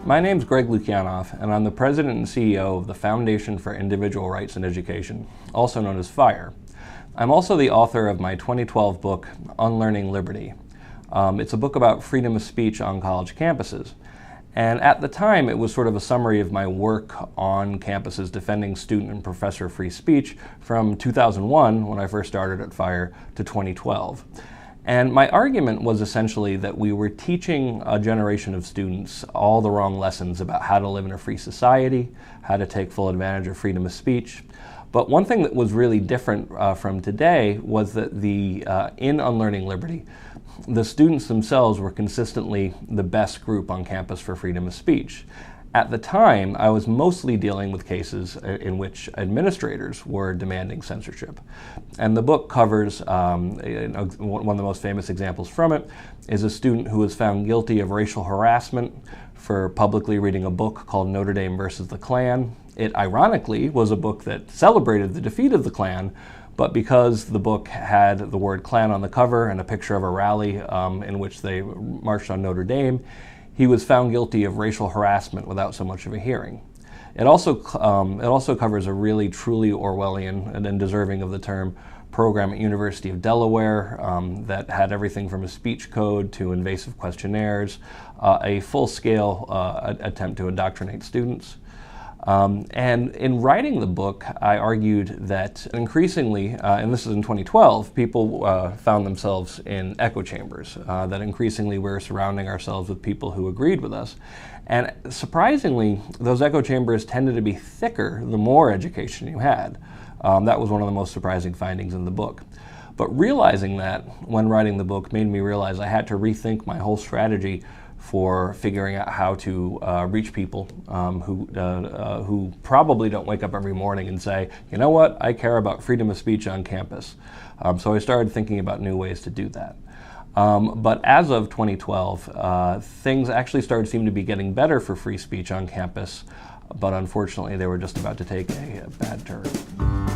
My name's Greg Lukianoff, and I'm the president and CEO of the Foundation for Individual Rights in Education, also known as FIRE. I'm also the author of my 2012 book, Unlearning Liberty. It's a book about freedom of speech on college campuses. And at the time, it was sort of a summary of my work on campuses defending student and professor free speech from 2001, when I first started at FIRE, to 2012. And my argument was essentially that we were teaching a generation of students all the wrong lessons about how to live in a free society, how to take full advantage of freedom of speech. But one thing that was really different from today was that in Unlearning Liberty, the students themselves were consistently the best group on campus for freedom of speech. At the time, I was mostly dealing with cases in which administrators were demanding censorship. And the book covers, one of the most famous examples from it is a student who was found guilty of racial harassment for publicly reading a book called Notre Dame versus the Klan. It ironically was a book that celebrated the defeat of the Klan, but because the book had the word Klan on the cover and a picture of a rally in which they marched on Notre Dame, he was found guilty of racial harassment without so much of a hearing. It also covers a really truly Orwellian and deserving of the term program at University of Delaware that had everything from a speech code to invasive questionnaires, a full-scale attempt to indoctrinate students. And in writing the book, I argued that increasingly, and this is in 2012, people found themselves in echo chambers, that increasingly we're surrounding ourselves with people who agreed with us. And surprisingly, those echo chambers tended to be thicker the more education you had. That was one of the most surprising findings in the book. But realizing that when writing the book made me realize I had to rethink my whole strategy for figuring out how to reach people who probably don't wake up every morning and say, you know what, I care about freedom of speech on campus. So I started thinking about new ways to do that. But as of 2012, things actually started seeming to be getting better for free speech on campus, but unfortunately they were just about to take a bad turn.